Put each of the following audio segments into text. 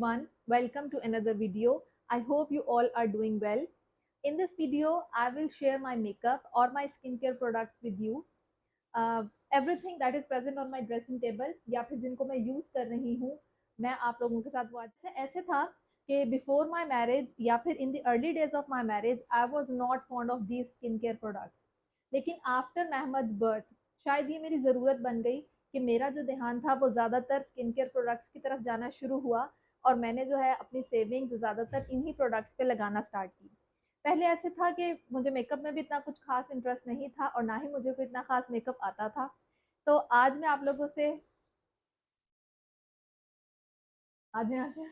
everyone, welcome to another video. I hope you all are doing well. In this video, I will share my makeup or my skincare products with you. Uh, Everything that is present on my dressing table या फिर जिनको मैं use कर रही हूँ, मैं आप लोगों के साथ वो आज से ऐसे था कि बिफोर माई मैरिज या फिर in the early days of my marriage I was not fond of these skin care products, लेकिन आफ्टर महमद बर्थ शायद ये मेरी ज़रूरत बन गई कि मेरा जो ध्यान था वो ज़्यादातर स्किन केयर प्रोडक्ट्स की तरफ जाना शुरू हुआ और मैंने जो है अपनी सेविंग्स ज़्यादातर इन्हीं प्रोडक्ट्स पे लगाना स्टार्ट की। पहले ऐसे था कि मुझे मेकअप में भी इतना कुछ खास इंटरेस्ट नहीं था और ना ही मुझे कोई इतना खास मेकअप आता था। तो आज मैं आप लोगों से आज यहाँ से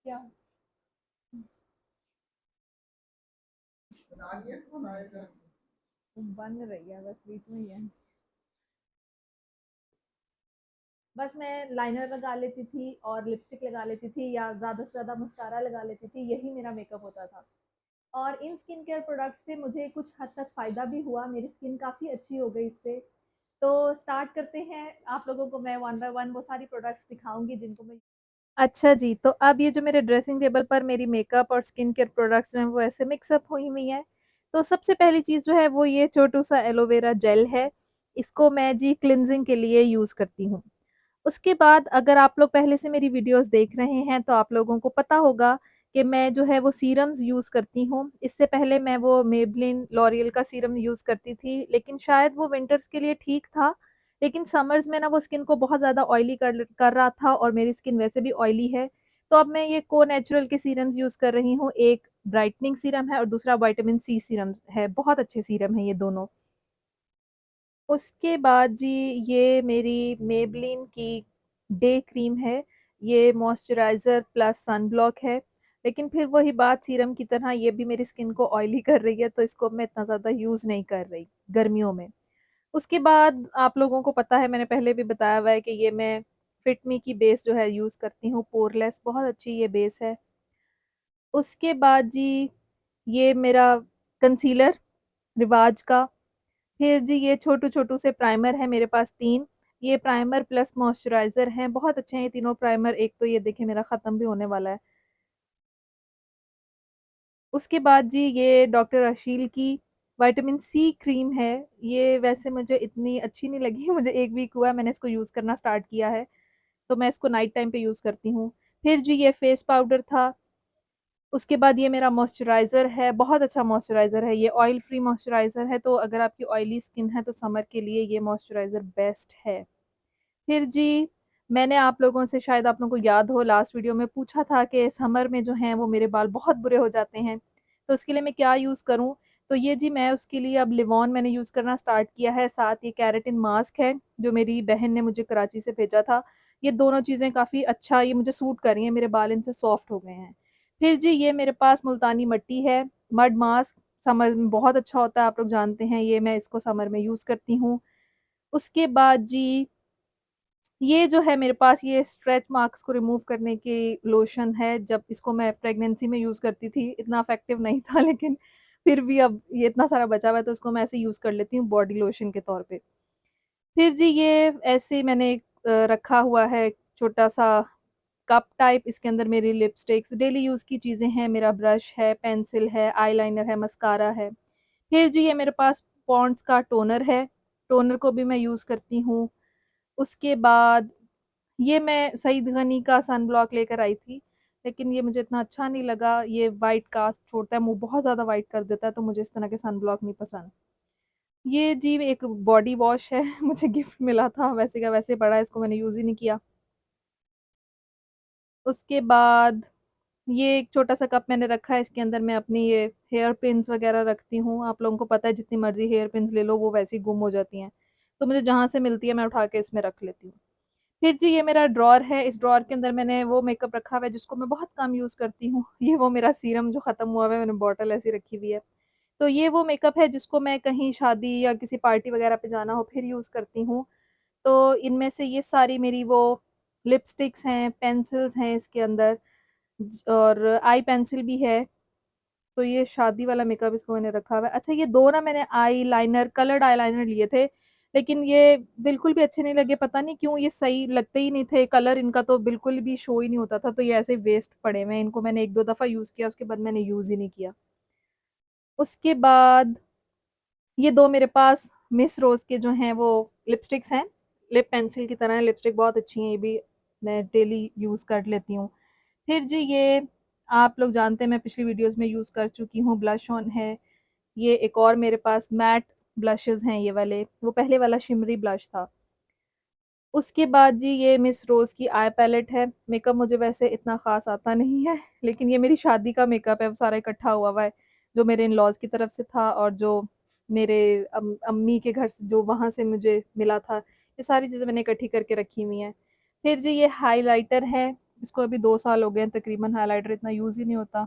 क्या बन रही है, बस बीच में ही है। बस मैं लाइनर लगा लेती थी और लिपस्टिक लगा लेती थी या ज़्यादा से ज़्यादा मस्कारा लगा लेती थी, यही मेरा मेकअप होता था। और इन स्किन केयर प्रोडक्ट से मुझे कुछ हद तक फ़ायदा भी हुआ, मेरी स्किन काफ़ी अच्छी हो गई इससे। तो स्टार्ट करते हैं, आप लोगों को मैं वन बाय वन वो सारी प्रोडक्ट्स दिखाऊंगी जिनको मैं। अच्छा जी, तो अब ये जो मेरे ड्रेसिंग टेबल पर मेरी मेकअप और स्किन केयर प्रोडक्ट्स जो हैं वो ऐसे मिक्सअप हुई हुई हैं। तो सबसे पहली चीज़ जो है वो ये छोटू सा एलोवेरा जेल है। इसको मैं जी क्लींजिंग के लिए यूज़ करती हूँ। उसके बाद अगर आप लोग पहले से मेरी वीडियोज़ देख रहे हैं तो आप लोगों को पता होगा कि मैं जो है वो सीरम्स यूज़ करती हूँ। इससे पहले मैं वो मेबलिन लॉरियल का सीरम यूज़ करती थी, लेकिन शायद वो विंटर्स के लिए ठीक था। लेकिन समर्स में ना वो स्किन को बहुत ज़्यादा ऑयली कर रहा था और मेरी स्किन वैसे भी ऑयली है। तो अब मैं ये को नेचुरल के सीरम्स यूज़ कर रही हूँ। एक ब्राइटनिंग सीरम है और दूसरा विटामिन सी सीरम है। बहुत अच्छे सीरम हैं ये दोनों। उसके बाद जी ये मेरी मेबलिन की डे क्रीम है। ये मॉइस्चराइज़र प्लस सनब्लॉक है। लेकिन फिर वही बात सीरम की तरह ये भी मेरी स्किन को ऑयली कर रही है, तो इसको अब मैं इतना ज़्यादा यूज़ नहीं कर रही गर्मियों में। उसके बाद आप लोगों को पता है, मैंने पहले भी बताया हुआ है कि ये मैं फिट मी की बेस जो है यूज़ करती हूँ, पोरलेस बहुत अच्छी ये बेस है। उसके बाद जी ये मेरा कंसीलर रिवाज का। फिर जी ये छोटू-छोटू से प्राइमर है मेरे पास 3। ये प्राइमर प्लस मॉइस्चराइज़र हैं, बहुत अच्छे हैं ये तीनों प्राइमर। एक तो ये देखिए मेरा ख़त्म भी होने वाला है। उसके बाद जी ये डॉक्टर अशील की विटामिन सी क्रीम है। ये वैसे मुझे इतनी अच्छी नहीं लगी, मुझे 1 वीक हुआ है मैंने इसको यूज़ करना स्टार्ट किया है, तो मैं इसको नाइट टाइम पे यूज़ करती हूँ। फिर जी ये फेस पाउडर था। उसके बाद ये मेरा मॉइस्चराइज़र है, बहुत अच्छा मॉइस्चराइज़र है, ये ऑयल फ्री मॉइस्चराइज़र है, तो अगर आपकी ऑयली स्किन है तो समर के लिए ये मॉइस्चराइज़र बेस्ट है। फिर जी, मैंने आप लोगों से, शायद आप लोगों को याद हो, लास्ट वीडियो में पूछा था कि समर में जो हैं वो मेरे बाल बहुत बुरे हो जाते हैं, तो उसके लिए मैं क्या यूज़ करूँ? तो ये जी मैं उसके लिए अब लिवॉन मैंने यूज़ करना स्टार्ट किया है, साथ ही केराटिन मास्क है, जो मेरी बहन ने मुझे कराची से भेजा था। ये दोनों चीज़ें काफ़ी अच्छा ये मुझे सूट कर रही हैं, मेरे बाल इनसे सॉफ्ट हो गए हैं। फिर जी ये मेरे पास मुल्तानी मिट्टी है, मड मास्क समर में बहुत अच्छा होता है, आप लोग जानते हैं, ये मैं इसको समर में यूज़ करती हूँ। उसके बाद जी ये जो है मेरे पास, ये स्ट्रेच मार्क्स को रिमूव करने की लोशन है। जब इसको मैं प्रेगनेंसी में यूज़ करती थी, इतना इफ़ेक्टिव नहीं था, लेकिन फिर भी अब ये इतना सारा बचा हुआ है तो इसको मैं ऐसे यूज़ कर लेती हूँ बॉडी लोशन के तौर पे। फिर जी ये ऐसे मैंने रखा हुआ है छोटा-सा कप टाइप, इसके अंदर मेरी लिपस्टिक्स डेली यूज़ की चीज़ें हैं, मेरा ब्रश है, पेंसिल है, आईलाइनर है, मस्कारा है। फिर जी ये मेरे पास पॉन्ड्स का टोनर है, टोनर को भी मैं यूज़ करती हूँ। उसके बाद ये मैं सईद गनी का सनब्लॉक लेकर आई थी, लेकिन ये मुझे इतना अच्छा नहीं लगा, ये व्हाइट कास्ट छोड़ता है, मुँह बहुत ज़्यादा व्हाइट कर देता है, तो मुझे इस तरह के सनब्लॉक नहीं पसंद। ये जी एक बॉडी वॉश है, मुझे गिफ्ट मिला था, वैसे का वैसे पड़ा है, इसको मैंने यूज़ ही नहीं किया। उसके बाद ये एक छोटा-सा कप मैंने रखा है, इसके अंदर मैं अपनी ये हेयर पिन्स वगैरह रखती हूँ। आप लोगों को पता है जितनी मर्ज़ी हेयर पिन्स ले लो, वो वैसे ही गुम हो जाती हैं, तो मुझे जहाँ से मिलती है मैं उठा के इसमें रख लेती हूँ। फिर जी ये मेरा ड्रॉर है, इस ड्रॉर के अंदर मैंने वो मेकअप रखा हुआ है जिसको मैं बहुत कम यूज़ करती हूँ। ये वो मेरा सीरम जो ख़त्म हुआ हुआ है, मैंने बॉटल ऐसी रखी हुई है। तो ये वो मेकअप है जिसको मैं कहीं शादी या किसी पार्टी वग़ैरह पे जाना हो फिर यूज़ करती हूँ। तो इनमें से ये सारी मेरी वो लिपस्टिक्स हैं, पेंसिल्स हैं इसके अंदर और आई पेंसिल भी है। तो ये शादी वाला मेकअप इसको मैंने रखा हुआ है। अच्छा, ये 2 ना मैंने आईलाइनर कलर्ड आईलाइनर लिए थे, लेकिन ये बिल्कुल भी अच्छे नहीं लगे, पता नहीं क्यों ये सही लगते ही नहीं थे, कलर इनका तो बिल्कुल भी शो ही नहीं होता था, तो ये ऐसे वेस्ट पड़े हुए हैं, इनको मैंने 1-2 दफ़ा यूज़ किया, उसके बाद मैंने यूज़ ही नहीं किया। उसके बाद ये 2 मेरे पास मिस रोज़ के जो हैं वो लिपस्टिक्स हैं, लिप पेंसिल की तरह है, लिपस्टिक बहुत अच्छी हैं ये भी, मैं डेली यूज़ कर लेती हूँ। फिर जी ये आप लोग जानते हैं मैं पिछली वीडियोज़ में यूज़ कर चुकी हूँ, ब्लश ऑन है, ये एक और मेरे पास मैट ब्लशेज़ हैं ये वाले, वो पहले वाला शिमरी ब्लश था। उसके बाद जी ये मिस रोज़ की आई पैलेट है, मेकअप मुझे वैसे इतना ख़ास आता नहीं है, लेकिन ये मेरी शादी का मेकअप है, वो सारा इकट्ठा हुआ हुआ है, जो मेरे इन-लॉज़ की तरफ से था और जो मेरे अम्मी के घर से जो वहाँ से मुझे मिला था, ये सारी चीज़ें मैंने इकट्ठी करके रखी हुई हैं। फिर जी ये हाइलाइटर है, इसको अभी 2 साल हो गए हैं तकरीबन, हाइलाइटर इतना यूज़ ही नहीं होता।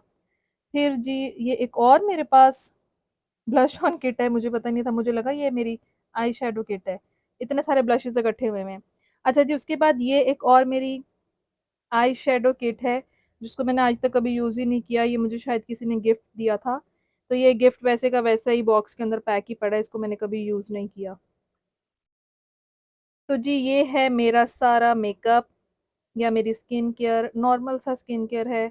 फिर जी ये एक और मेरे पास ब्लश ऑन किट है, मुझे पता नहीं था, मुझे लगा ये मेरी आई शैडो किट है। इतने सारे ब्लशेज़ इकट्ठे हुए हुए हैं। अच्छा जी, उसके बाद ये एक और मेरी आई शैडो किट है, जिसको मैंने आज तक कभी यूज़ ही नहीं किया, ये मुझे शायद किसी ने गिफ्ट दिया था। तो ये गिफ्ट वैसे का वैसा ही बॉक्स के अंदर पैक ही पड़ा है, इसको मैंने कभी यूज़ नहीं किया। तो जी ये है मेरा सारा मेकअप या मेरी स्किन केयर, नॉर्मल सा स्किन केयर है,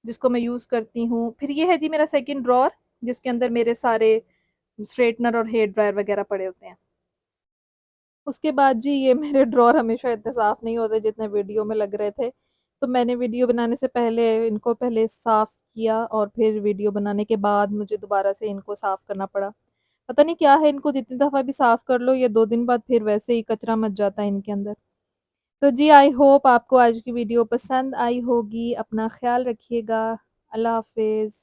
जिसको मैं यूज़ करती हूँ। फिर ये है जी मेरा सेकंड ड्रॉवर, जिसके अंदर मेरे सारे स्ट्रेटनर और हेयर ड्रायर वगैरह पड़े होते हैं। उसके बाद जी ये मेरे ड्रॉवर हमेशा इतने साफ़ नहीं होते जितने वीडियो में लग रहे थे। तो मैंने वीडियो बनाने से पहले इनको पहले साफ़ किया और फिर वीडियो बनाने के बाद मुझे दोबारा से इनको साफ़ करना पड़ा। पता नहीं क्या है इनको जितनी दफ़ा भी साफ़ कर लो ये 2 दिन बाद फिर वैसे ही कचरा मच जाता है इनके अंदर। तो जी आई होप आपको आज की वीडियो पसंद आई होगी। अपना ख़्याल रखिएगा। अल्लाह हाफ़िज़।